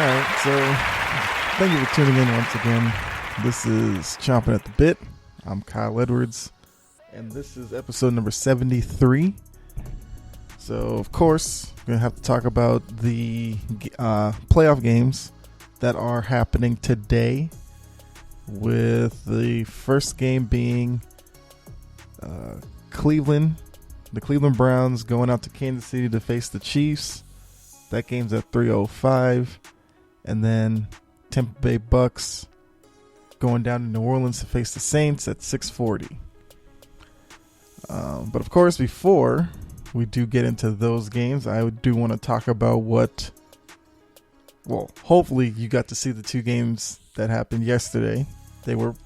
Alright, so thank you for tuning in once again. This is Chompin at the Bit. I'm Kyle Edwards, and this is episode number 73. So, of course, we're going to have to talk about the playoff games that are happening today, with the first game being the Cleveland Browns going out to Kansas City to face the Chiefs. That game's at 3:05. And then Tampa Bay Bucs going down to New Orleans to face the Saints at 6:40. But of course, before we do get into those games, I do want to talk about hopefully you got to see the two games that happened yesterday. They were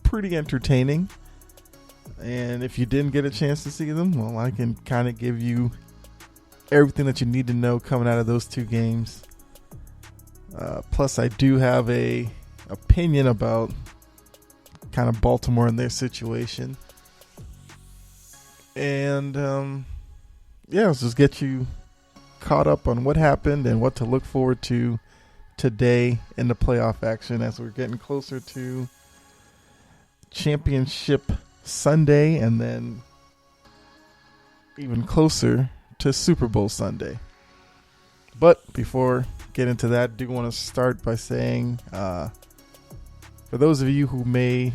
pretty entertaining. And if you didn't get a chance to see them, well, I can kind of give you everything that you need to know coming out of those two games. Plus, I do have a opinion about kind of Baltimore and their situation. And let's just get you caught up on what happened and what to look forward to today in the playoff action as we're getting closer to Championship Sunday and then even closer to Super Bowl Sunday. But before get into that, I do want to start by saying, for those of you who may,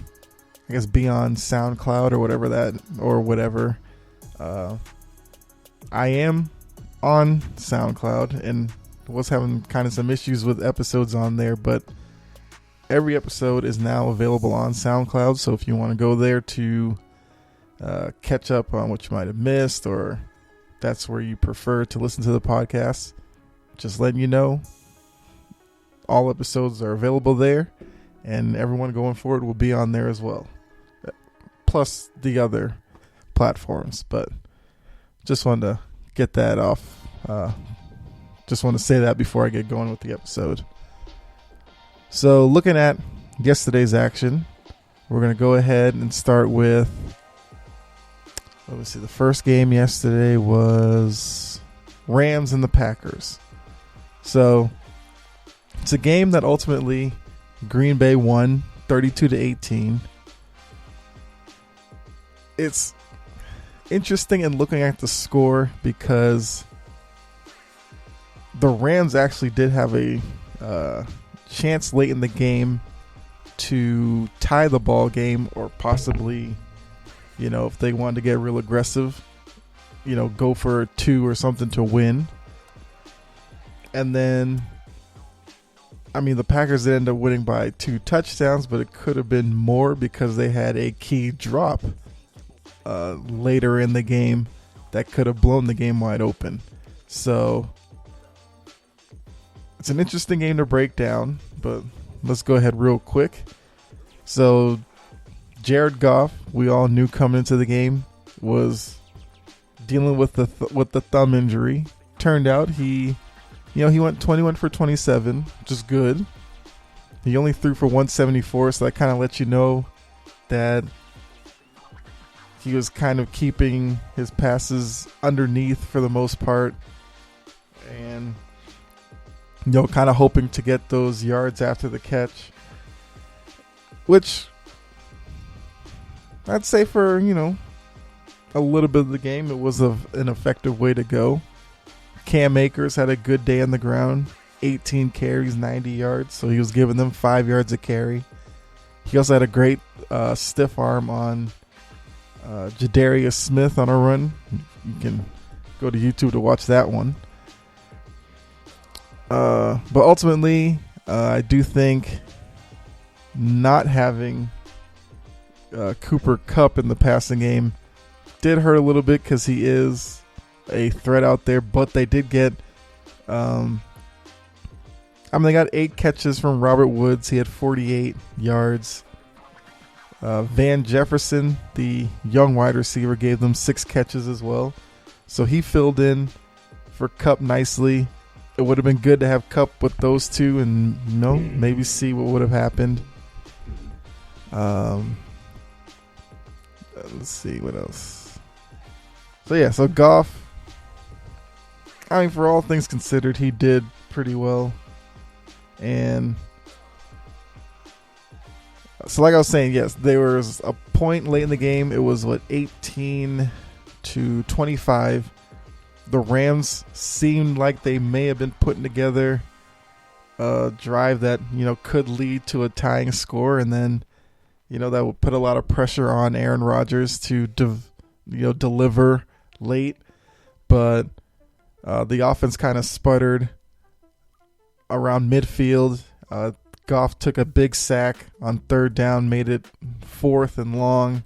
I guess, be on SoundCloud or whatever, I am on SoundCloud and was having kind of some issues with episodes on there, but every episode is now available on SoundCloud. So if you want to go there to catch up on what you might have missed, or that's where you prefer to listen to the podcast, just letting you know, all episodes are available there, and everyone going forward will be on there as well, plus the other platforms. But just wanted to get that off. Just want to say that before I get going with the episode. So looking at yesterday's action, we're going to go ahead and start with, let me see, the first game yesterday was Rams and the Packers. So it's a game that ultimately Green Bay won 32-18. It's interesting in looking at the score because the Rams actually did have a chance late in the game to tie the ball game, or possibly, if they wanted to get real aggressive, go for a 2 or something to win. And then, the Packers did end up winning by 2 touchdowns, but it could have been more because they had a key drop later in the game that could have blown the game wide open. So it's an interesting game to break down, but let's go ahead real quick. So Jared Goff, we all knew coming into the game, was dealing with the thumb injury. Turned out he went 21 for 27, which is good. He only threw for 174, so that kind of lets you know that he was kind of keeping his passes underneath for the most part, and kind of hoping to get those yards after the catch, which I'd say for a little bit of the game, it was an effective way to go. Cam Akers had a good day on the ground, 18 carries, 90 yards, so he was giving them 5 yards a carry. He also had a great stiff arm on Jadarius Smith on a run. You can go to YouTube to watch that one. But ultimately, I do think not having Cooper Kupp in the passing game did hurt a little bit because he is a threat out there. But they did get, they got 8 catches from Robert Woods. He had 48 yards. Van Jefferson, the young wide receiver, gave them 6 catches as well. So he filled in for Kupp nicely. It would have been good to have Kupp with those two and maybe see what would have happened. Let's see what else. So Goff, for all things considered, he did pretty well. And so like I was saying, yes, there was a point late in the game. It was 18-25. The Rams seemed like they may have been putting together a drive that, could lead to a tying score, and then, that would put a lot of pressure on Aaron Rodgers to deliver late. But the offense kind of sputtered around midfield. Goff took a big sack on third down, made it 4th and long,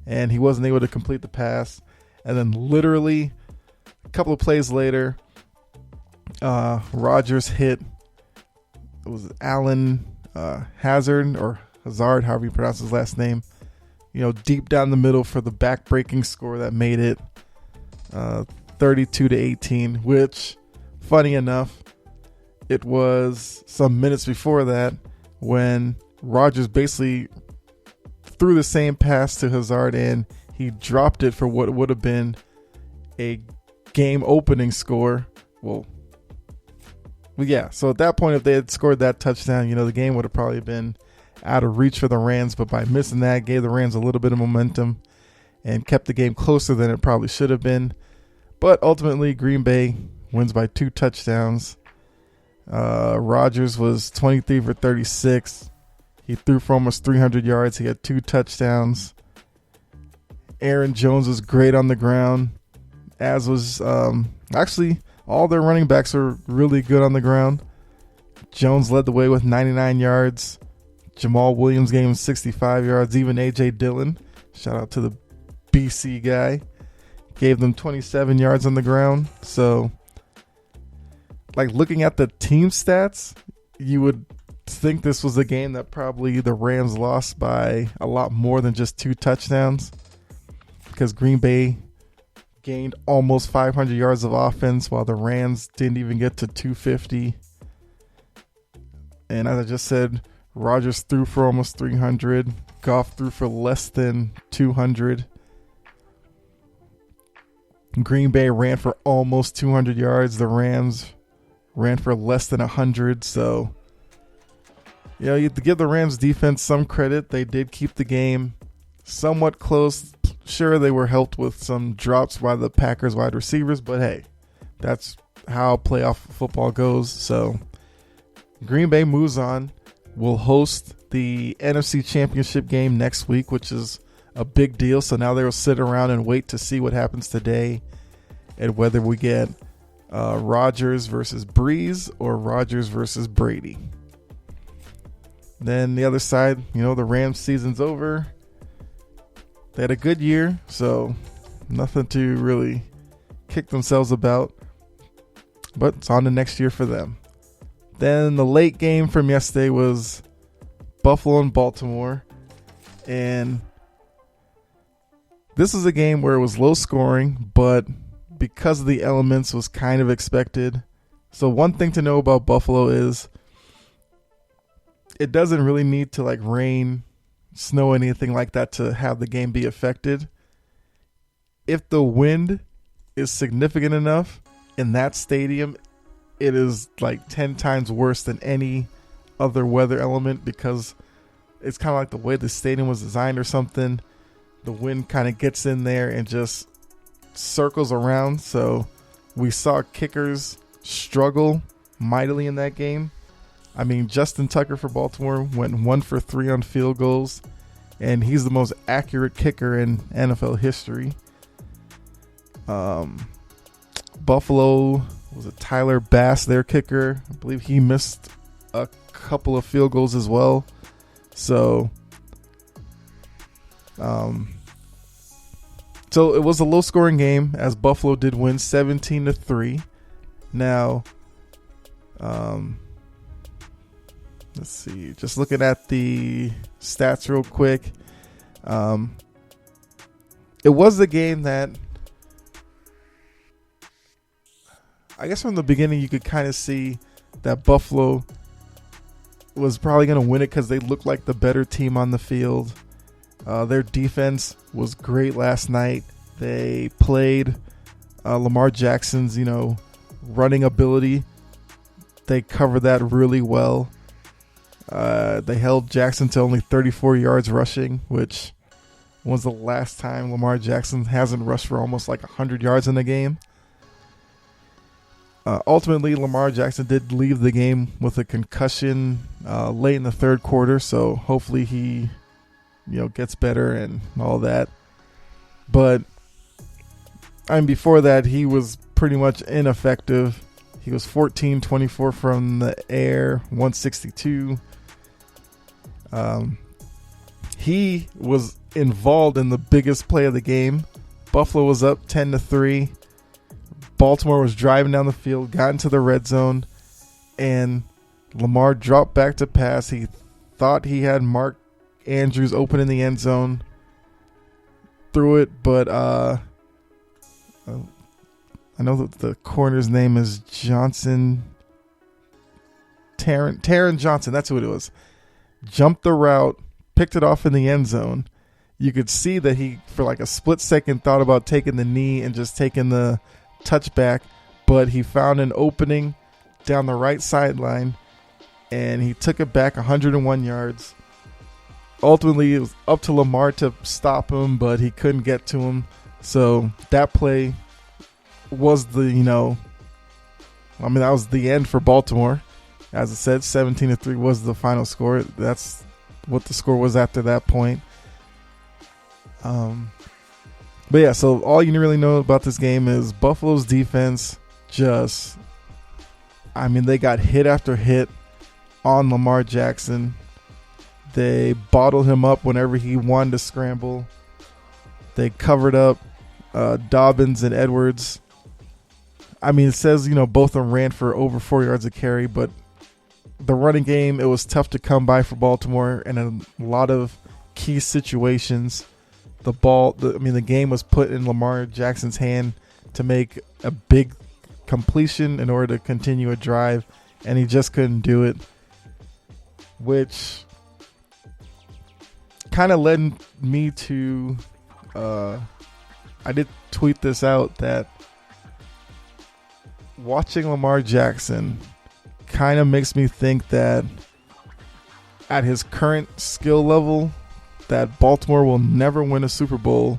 and he wasn't able to complete the pass. And then literally a couple of plays later, Rodgers hit, it was Alan Hazard, or Hazard, however you pronounce his last name, deep down the middle for the back-breaking score that made it 32-18, which, funny enough, it was some minutes before that when Rodgers basically threw the same pass to Hazard and he dropped it for what would have been a game-opening score. Well, yeah, so at that point, if they had scored that touchdown, the game would have probably been out of reach for the Rams, but by missing that, gave the Rams a little bit of momentum and kept the game closer than it probably should have been. But ultimately, Green Bay wins by 2 touchdowns. Rodgers was 23 for 36. He threw for almost 300 yards. He had 2 touchdowns. Aaron Jones was great on the ground, as was actually all their running backs were really good on the ground. Jones led the way with 99 yards. Jamal Williams gave him 65 yards. Even A.J. Dillon, shout out to the BC guy, gave them 27 yards on the ground. So, looking at the team stats, you would think this was a game that probably the Rams lost by a lot more than just 2 touchdowns, because Green Bay gained almost 500 yards of offense while the Rams didn't even get to 250. And as I just said, Rodgers threw for almost 300. Goff threw for less than 200. Green Bay ran for almost 200 yards. The Rams ran for less than 100. So, you have to give the Rams defense some credit. They did keep the game somewhat close. Sure, they were helped with some drops by the Packers wide receivers, but hey, that's how playoff football goes. So, Green Bay moves on. Will host the NFC Championship game next week, which is a big deal. So now they'll sit around and wait to see what happens today and whether we get Rodgers versus Breeze or Rodgers versus Brady. Then the other side, the Rams season's over. They had a good year, so nothing to really kick themselves about. But it's on to next year for them. Then the late game from yesterday was Buffalo and Baltimore. And this is a game where it was low scoring, but because of the elements was kind of expected. So one thing to know about Buffalo is it doesn't really need to rain, snow, anything like that to have the game be affected. If the wind is significant enough in that stadium, it is 10 times worse than any other weather element, because it's kind of like the way the stadium was designed or something. The wind kind of gets in there and just circles around. So we saw kickers struggle mightily in that game. I mean, Justin Tucker for Baltimore went 1 for 3 on field goals, and he's the most accurate kicker in NFL history. Buffalo was it Tyler Bass, their kicker. I believe he missed a couple of field goals as well. So, so it was a low-scoring game, as Buffalo did win 17-3. Now, let's see. Just looking at the stats real quick. It was the game that, I guess from the beginning, you could kind of see that Buffalo was probably going to win it because they looked like the better team on the field. Their defense was great last night. They played Lamar Jackson's, running ability they covered that really well. They held Jackson to only 34 yards rushing, which was the last time Lamar Jackson hasn't rushed for almost like 100 yards in a game. Ultimately, Lamar Jackson did leave the game with a concussion late in the third quarter, so hopefully he, gets better and all that. But before that, he was pretty much ineffective. He was 14-24 from the air, 162. He was involved in the biggest play of the game. Buffalo was up 10-3. Baltimore was driving down the field, got into the red zone, and Lamar dropped back to pass. He thought he had Mark Andrews open in the end zone, threw it, but I know that the corner's name is Johnson. Taron Johnson, that's who it was. Jumped the route, picked it off in the end zone. You could see that he, for like a split second, thought about taking the knee and just taking the touchback, but he found an opening down the right sideline, and he took it back 101 yards. Ultimately, it was up to Lamar to stop him, but he couldn't get to him. So that play was that was the end for Baltimore. As I said, 17-3 was the final score. That's what the score was after that point. But yeah, so all you really know about this game is Buffalo's defense they got hit after hit on Lamar Jackson. They bottled him up whenever he wanted to scramble. They covered up Dobbins and Edwards. It says, both of them ran for over 4 yards a carry, but the running game, it was tough to come by for Baltimore, and in a lot of key situations, the game was put in Lamar Jackson's hand to make a big completion in order to continue a drive, and he just couldn't do it, which kind of led me to I did tweet this out, that watching Lamar Jackson kind of makes me think that at his current skill level, that Baltimore will never win a Super Bowl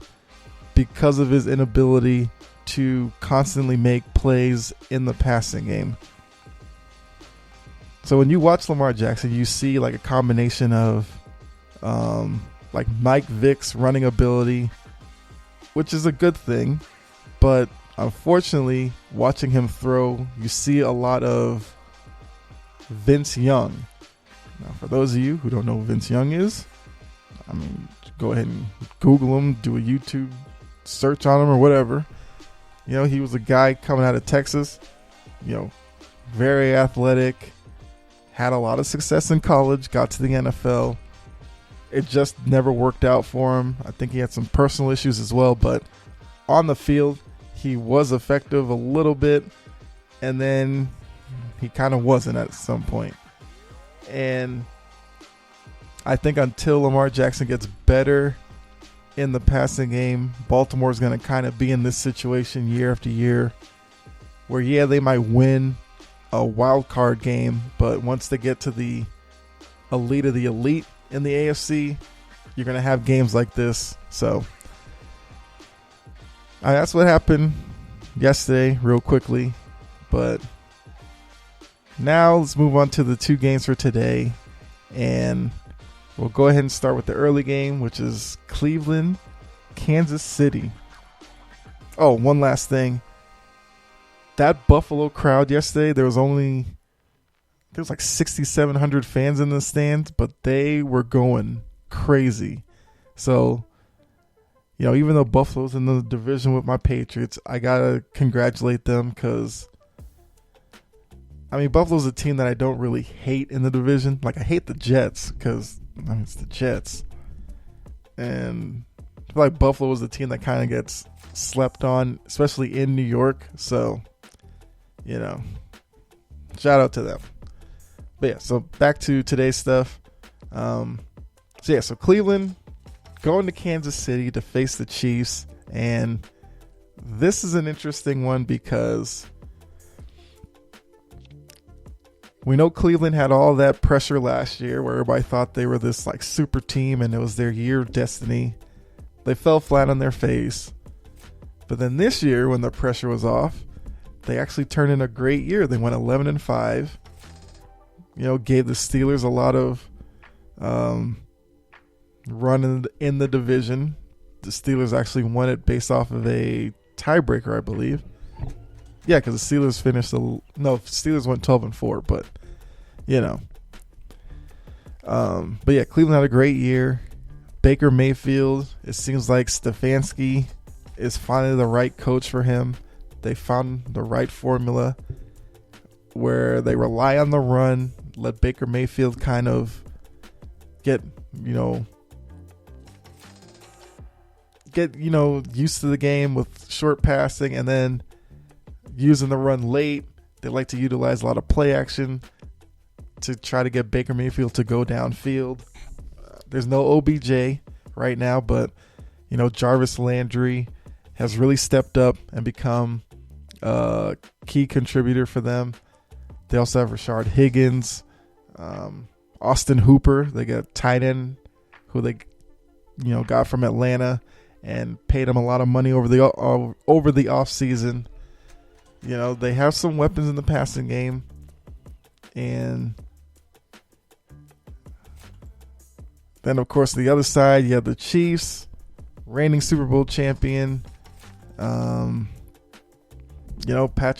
because of his inability to constantly make plays in the passing game. So when you watch Lamar Jackson, you see like a combination of like Mike Vick's running ability, which is a good thing, but unfortunately, watching him throw, you see a lot of Vince Young. Now, for those of you who don't know who Vince Young is, go ahead and Google him, do a YouTube search on him or whatever. He was a guy coming out of Texas, very athletic, had a lot of success in college, got to the NFL. It just never worked out for him. I think he had some personal issues as well, but on the field, he was effective a little bit, and then he kind of wasn't at some point. And I think until Lamar Jackson gets better in the passing game, Baltimore is going to kind of be in this situation year after year where, they might win a wild card game, but once they get to the elite of the elite in the AFC, you're going to have games like this. So that's what happened yesterday real quickly. But now let's move on to the two games for today. And we'll go ahead and start with the early game, which is Cleveland, Kansas City. Oh, one last thing. That Buffalo crowd yesterday, there was like 6,700 fans in the stands, but they were going crazy. So, even though Buffalo's in the division with my Patriots, I got to congratulate them because, Buffalo's a team that I don't really hate in the division. Like, I hate the Jets because, it's the Jets. And I feel like Buffalo is the team that kind of gets slept on, especially in New York. So, shout out to them. But yeah, so back to today's stuff. So Cleveland going to Kansas City to face the Chiefs. And this is an interesting one because we know Cleveland had all that pressure last year where everybody thought they were this like super team and it was their year of destiny. They fell flat on their face. But then this year, when the pressure was off, they actually turned in a great year. They went 11-5. Gave the Steelers a lot of run in the division. The Steelers actually won it based off of a tiebreaker, I believe. Yeah, because the Steelers Steelers went 12-4, but but yeah, Cleveland had a great year. Baker Mayfield, it seems like Stefanski is finally the right coach for him. They found the right formula where they rely on the run, let Baker Mayfield kind of get used to the game with short passing, and then using the run late. They like to utilize a lot of play action to try to get Baker Mayfield to go downfield. There's no OBJ right now, but Jarvis Landry has really stepped up and become a key contributor for them. They also have Rashard Higgins, Austin Hooper. They got tight end who they got from Atlanta and paid him a lot of money over the offseason. They have some weapons in the passing game, and then, of course, the other side, you have the Chiefs, reigning Super Bowl champion. Patrick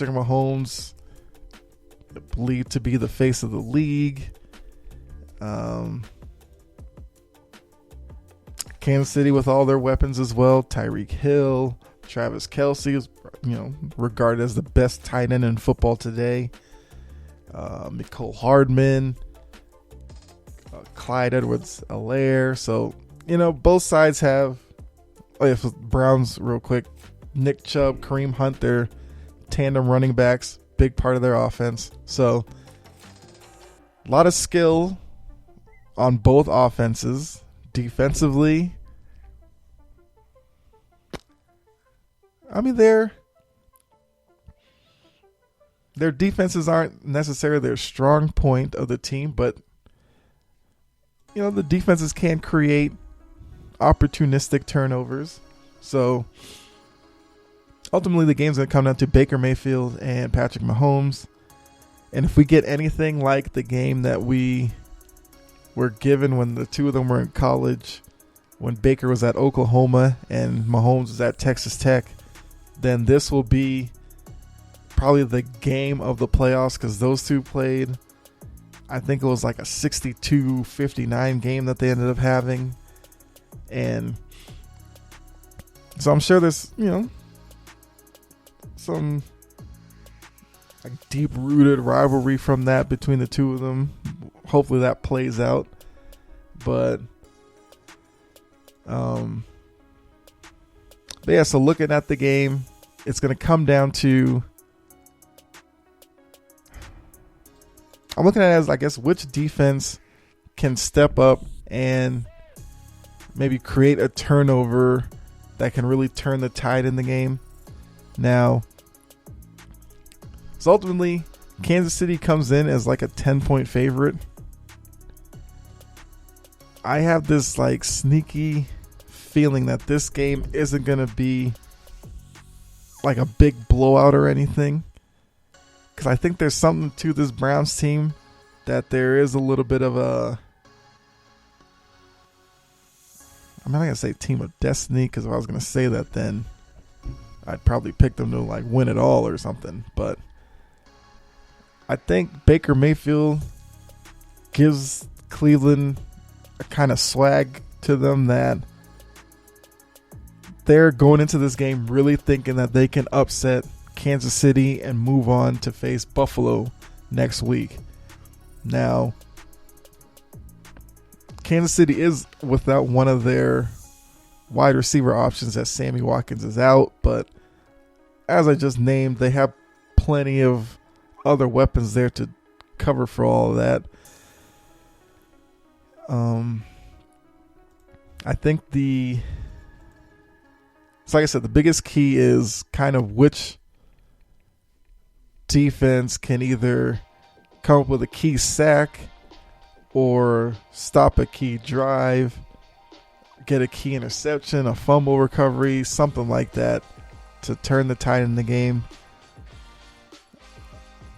Mahomes, believed to be the face of the league. Kansas City with all their weapons as well. Tyreek Hill, Travis Kelce is, regarded as the best tight end in football today. Mecole Hardman. Clyde Edwards-Helaire. So, both sides have. For Browns, real quick, Nick Chubb, Kareem Hunt, their tandem running backs, big part of their offense. So, a lot of skill on both offenses. Defensively, their defenses aren't necessarily their strong point of the team, but the defenses can create opportunistic turnovers. So ultimately the game's going to come down to Baker Mayfield and Patrick Mahomes. And if we get anything like the game that we were given when the two of them were in college, when Baker was at Oklahoma and Mahomes was at Texas Tech, then this will be probably the game of the playoffs, because those two played, I think it was like a 62-59 game that they ended up having. And so I'm sure there's, some like deep-rooted rivalry from that between the two of them. Hopefully that plays out. But yeah, so looking at the game, it's going to come down to, I'm looking at it as, I guess, which defense can step up and maybe create a turnover that can really turn the tide in the game. Now, so ultimately, Kansas City comes in as like a 10-point favorite. I have this like sneaky feeling that this game isn't going to be like a big blowout or anything, because I think there's something to this Browns team that there is a little bit of a, I'm not going to say team of destiny, because if I was going to say that, then I'd probably pick them to like win it all or something. But I think Baker Mayfield gives Cleveland a kind of swag to them that they're going into this game really thinking that they can upset Kansas City and move on to face Buffalo next week. Now, Kansas City is without one of their wide receiver options, as Sammy Watkins is out, but as I just named, they have plenty of other weapons there to cover for all of that. I think so like I said, the biggest key is kind of which defense can either come up with a key sack or stop a key drive, get a key interception, a fumble recovery, something like that to turn the tide in the game.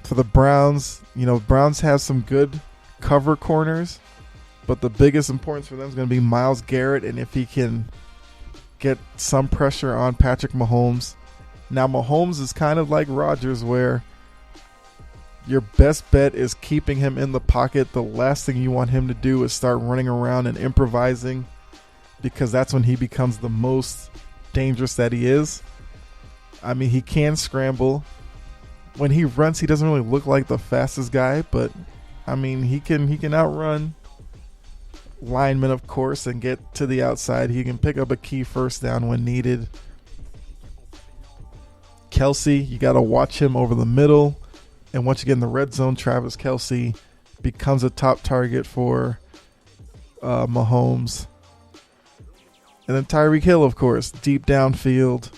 For the Browns, Browns have some good cover corners, but the biggest importance for them is going to be Myles Garrett, and if he can get some pressure on Patrick Mahomes. Now, Mahomes is kind of like Rodgers, where your best bet is keeping him in the pocket. The last thing you want him to do is start running around and improvising, because that's when he becomes the most dangerous that he is. I mean, he can scramble. When he runs, he doesn't really look like the fastest guy, but I mean, he can outrun linemen, of course, and get to the outside. He can pick up a key first down when needed. Kelce, you got to watch him over the middle. And once you get in the red zone, Travis Kelce becomes a top target for Mahomes. And then Tyreek Hill, of course, deep downfield.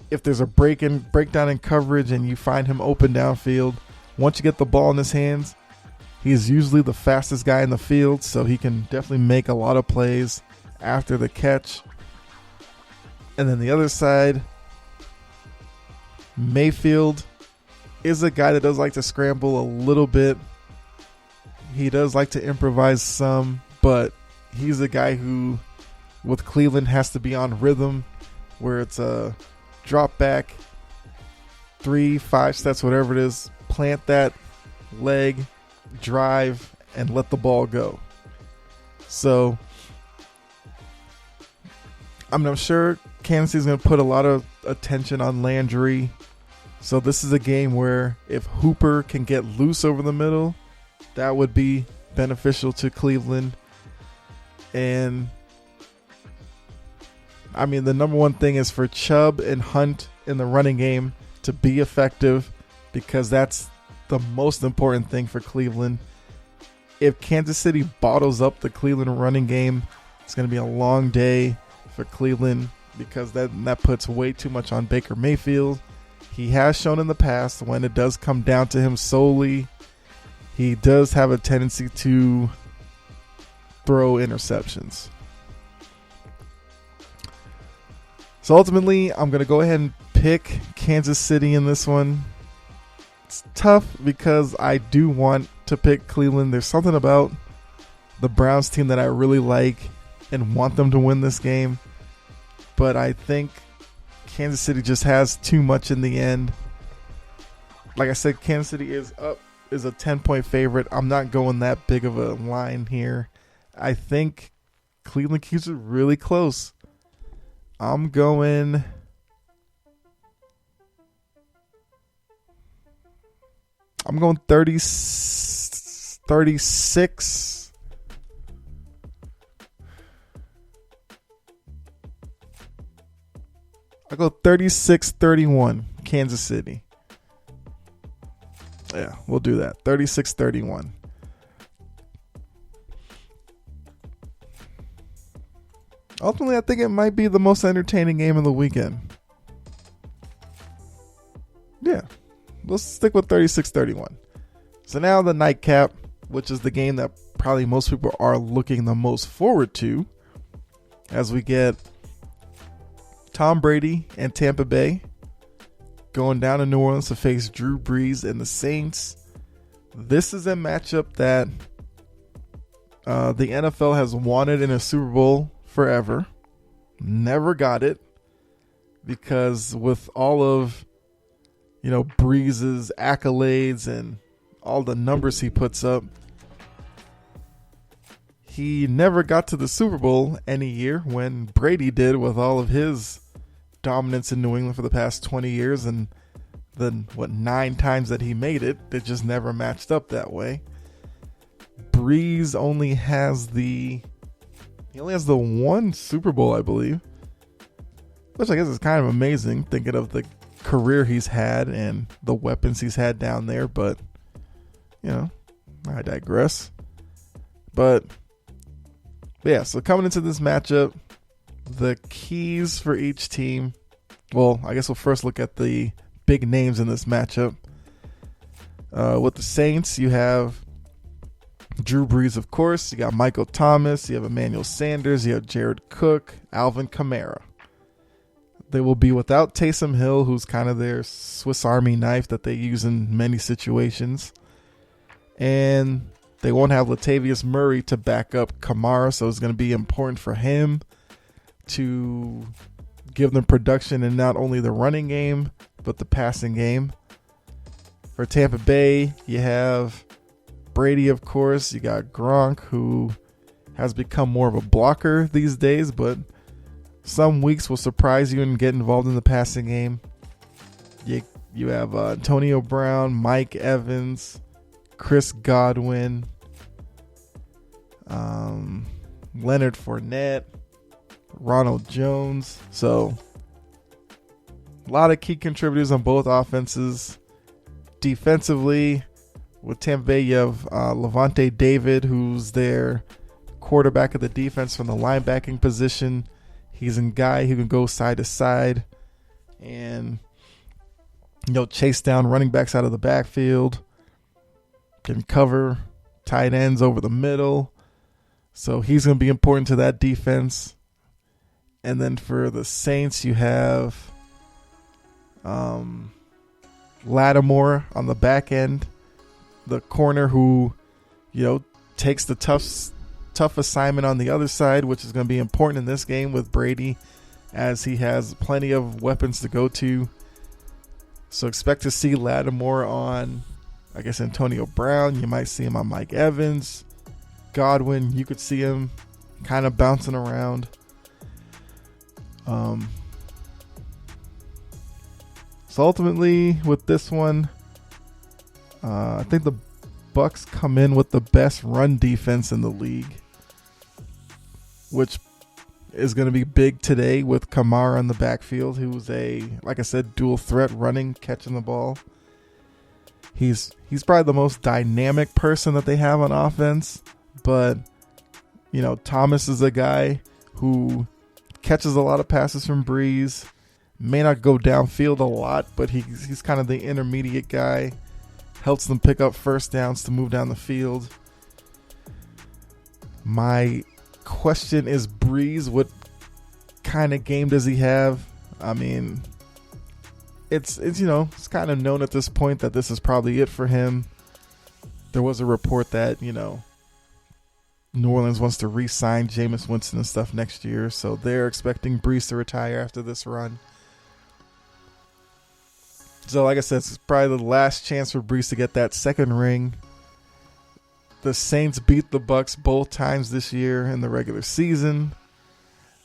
If there's a breakdown in coverage and you find him open downfield, once you get the ball in his hands, he's usually the fastest guy in the field, so he can definitely make a lot of plays after the catch. And then the other side, Mayfield is a guy that does like to scramble a little bit. He does like to improvise some, but he's a guy who, with Cleveland, has to be on rhythm, where it's a drop back, 3-5 steps, whatever it is, plant that leg, drive, and let the ball go. So I'm sure Kansas City's going to put a lot of attention on Landry. So this is a game where if Hooper can get loose over the middle, that would be beneficial to Cleveland. And I mean, the number one thing is for Chubb and Hunt in the running game to be effective, because that's the most important thing for Cleveland. If Kansas City bottles up the Cleveland running game, it's going to be a long day for Cleveland, because that puts way too much on Baker Mayfield. He has shown in the past, when it does come down to him solely, he does have a tendency to throw interceptions. So ultimately, I'm going to go ahead and pick Kansas City in this one. It's tough because I do want to pick Cleveland. There's something about the Browns team that I really like and want them to win this game. But I think Kansas City just has too much in the end. Like I said, Kansas City is a 10-point favorite. I'm not going that big of a line here. I think Cleveland keeps it really close. I'm going 36. I go 36-31, Kansas City. Yeah, we'll do that. 36-31. Ultimately, I think it might be the most entertaining game of the weekend. Yeah, let's stick with 36-31. So now the nightcap, which is the game that probably most people are looking the most forward to, as we get Tom Brady and Tampa Bay going down to New Orleans to face Drew Brees and the Saints. This is a matchup that the NFL has wanted in a Super Bowl forever. Never got it, because with all of Brees's accolades and all the numbers he puts up, he never got to the Super Bowl any year when Brady did, with all of his dominance in New England for the past 20 years, and then 9 times that he made it, it just never matched up that way. Brees only has the one Super Bowl, I believe, which I guess is kind of amazing thinking of the career he's had and the weapons he's had down there, but I digress. But yeah, so coming into this matchup, the keys for each team. Well, I guess we'll first look at the big names in this matchup. With the Saints, you have Drew Brees, of course. You got Michael Thomas. You have Emmanuel Sanders. You have Jared Cook, Alvin Kamara. They will be without Taysom Hill, who's kind of their Swiss Army knife that they use in many situations. And they won't have Latavius Murray to back up Kamara, so it's going to be important for him to give them production in not only the running game, but the passing game. For Tampa Bay, you have Brady, of course. You got Gronk, who has become more of a blocker these days, but some weeks will surprise you and get involved in the passing game. You have Antonio Brown, Mike Evans, Chris Godwin, Leonard Fournette, Ronald Jones. So a lot of key contributors on both offenses. Defensively, with Tampa Bay, you have Levante David, who's their quarterback of the defense from the linebacking position. He's a guy who can go side to side and chase down running backs out of the backfield, can cover tight ends over the middle. So he's going to be important to that defense. And then for the Saints, you have Lattimore on the back end, the corner who, takes the tough assignment on the other side, which is going to be important in this game with Brady, as he has plenty of weapons to go to. So expect to see Lattimore on, I guess, Antonio Brown. You might see him on Mike Evans. Godwin, you could see him kind of bouncing around. So ultimately, with this one, I think the Bucs come in with the best run defense in the league, which is going to be big today with Kamara in the backfield, who's like I said, dual threat running, catching the ball. He's probably the most dynamic person that they have on offense, but Thomas is a guy who catches a lot of passes from Breeze. May not go downfield a lot, but he's kind of the intermediate guy. Helps them pick up first downs to move down the field. My question is, Breeze, what kind of game does he have? I mean, it's kind of known at this point that this is probably it for him. There was a report that, New Orleans wants to re-sign Jameis Winston and stuff next year, so they're expecting Breeze to retire after this run. So like I said, it's probably the last chance for Breeze to get that second ring. The Saints beat the Bucs both times this year in the regular season.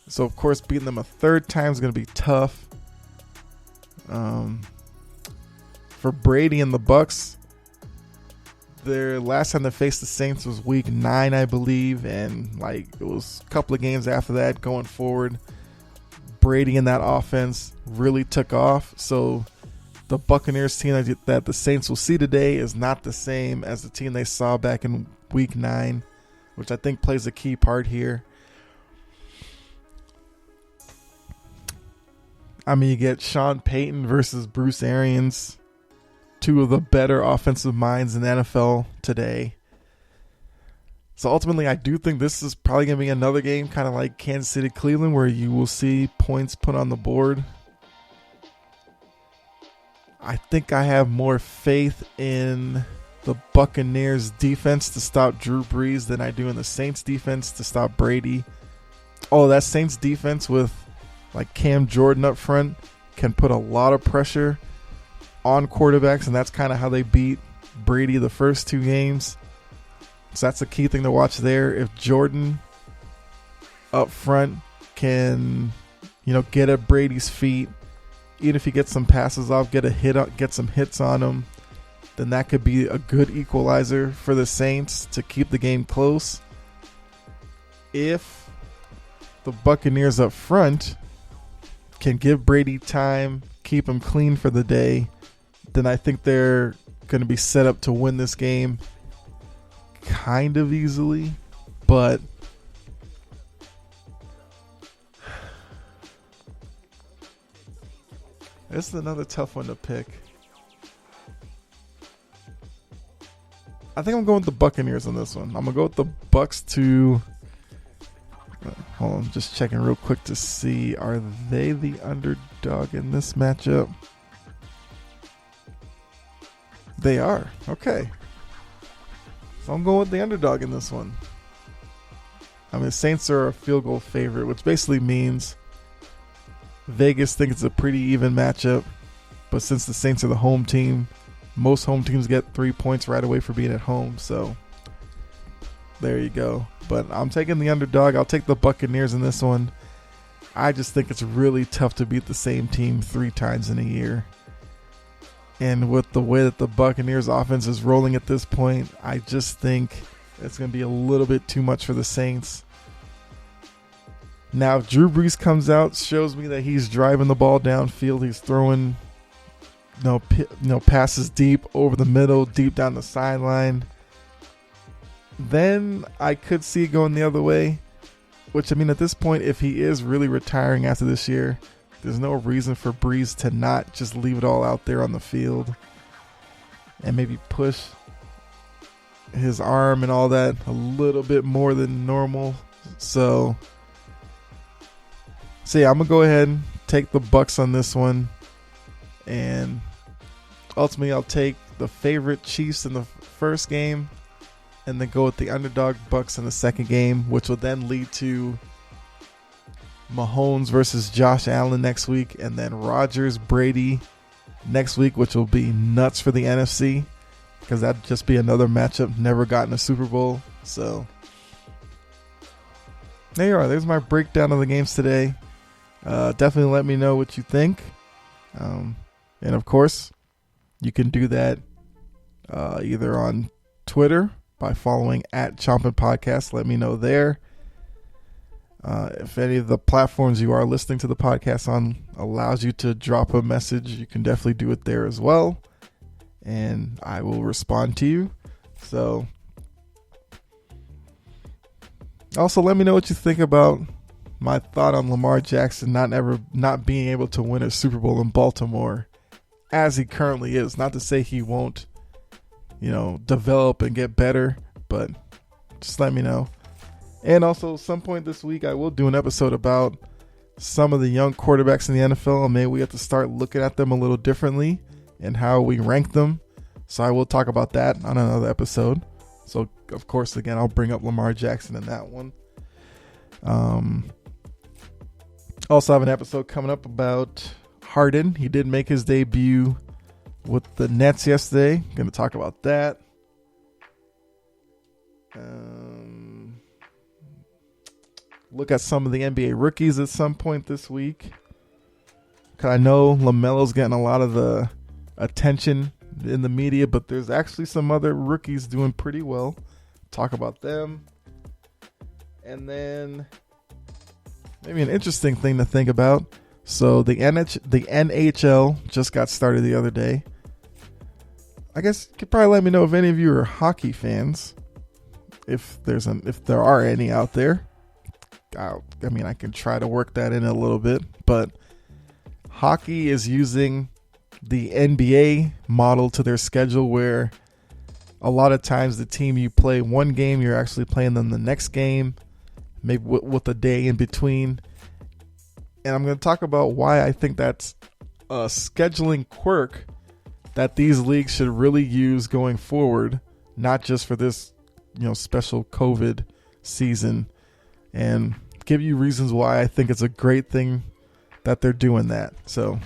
So, of course, beating them a third time is going to be tough. For Brady and the Bucs, their last time they faced the Saints was week 9, I believe. And it was a couple of games after that going forward. Brady and that offense really took off. So the Buccaneers team that the Saints will see today is not the same as the team they saw back in week 9, which I think plays a key part here. I mean, you get Sean Payton versus Bruce Arians, two of the better offensive minds in the NFL today. So ultimately, I do think this is probably going to be another game kind of like Kansas City Cleveland, where you will see points put on the board. I think I have more faith in the Buccaneers defense to stop Drew Brees than I do in the Saints defense to stop Brady. Oh, that Saints defense with Cam Jordan up front can put a lot of pressure on quarterbacks, and that's kind of how they beat Brady the first 2 games. So that's a key thing to watch there. If Jordan up front can, get at Brady's feet, even if he gets some passes off, get some hits on him, then that could be a good equalizer for the Saints to keep the game close. If the Buccaneers up front can give Brady time, keep him clean for the day, then I think they're going to be set up to win this game kind of easily. But this is another tough one to pick. I think I'm going with the Buccaneers on this one. I'm gonna go with the Bucs to. Hold on, just checking real quick to see, are they the underdog in this matchup? They are. Okay. So I'm going with the underdog in this one. I mean, the Saints are a field goal favorite, which basically means Vegas think it's a pretty even matchup. But since the Saints are the home team, most home teams get 3 points right away for being at home. So there you go. But I'm taking the underdog. I'll take the Buccaneers in this one. I just think it's really tough to beat the same team 3 times in a year. And with the way that the Buccaneers offense is rolling at this point, I just think it's going to be a little bit too much for the Saints. Now, if Drew Brees comes out, shows me that he's driving the ball downfield. He's throwing passes deep over the middle, deep down the sideline. Then I could see it going the other way. Which, I mean, at this point, if he is really retiring after this year, there's no reason for Brees to not just leave it all out there on the field and maybe push his arm and all that a little bit more than normal. So yeah, I'm going to go ahead and take the Bucs on this one. And ultimately, I'll take the favorite Chiefs in the first game and then go with the underdog Bucs in the second game, which will then lead to Mahomes versus Josh Allen next week, and then Rodgers, Brady next week, which will be nuts for the NFC because that'd just be another matchup never gotten a Super Bowl. So there you are. There's my breakdown of the games today. Definitely let me know what you think. And of course, you can do that either on Twitter by following @Chompin Podcast. Let me know there. If any of the platforms you are listening to the podcast on allows you to drop a message, you can definitely do it there as well. And I will respond to you. So also let me know what you think about my thought on Lamar Jackson not being able to win a Super Bowl in Baltimore as he currently is. Not to say he won't, develop and get better, but just let me know. And also, some point this week, I will do an episode about some of the young quarterbacks in the NFL, and maybe we have to start looking at them a little differently and how we rank them. So I will talk about that on another episode. So, of course, again, I'll bring up Lamar Jackson in that one. Also have an episode coming up about Harden. He did make his debut with the Nets yesterday. Going to talk about that. Look at some of the NBA rookies at some point this week. Because I know LaMelo's getting a lot of the attention in the media, but there's actually some other rookies doing pretty well. Talk about them. And then maybe an interesting thing to think about. So the NHL just got started the other day. I guess you could probably let me know if any of you are hockey fans. If there are any out there. I can try to work that in a little bit, but hockey is using the NBA model to their schedule where a lot of times the team you play one game, you're actually playing them the next game, maybe with a day in between. And I'm going to talk about why I think that's a scheduling quirk that these leagues should really use going forward, not just for this, special COVID season, and give you reasons why I think it's a great thing that they're doing that. So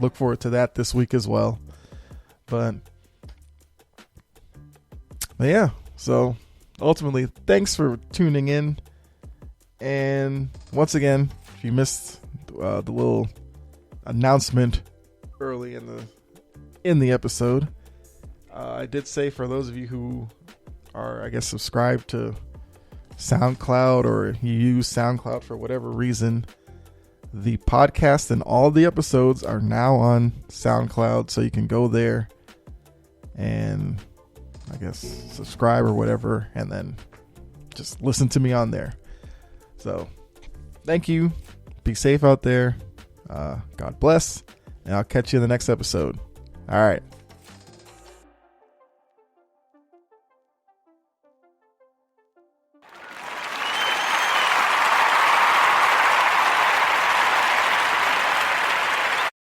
look forward to that this week as well. But yeah, so ultimately, thanks for tuning in. And once again, if you missed the little announcement early in the episode, I did say for those of you who are, I guess, subscribed to SoundCloud or you use SoundCloud for whatever reason, the podcast and all the episodes are now on SoundCloud, so you can go there and I guess subscribe or whatever and then just listen to me on there. So thank you, be safe out there, God bless, and I'll catch you in the next episode. All right.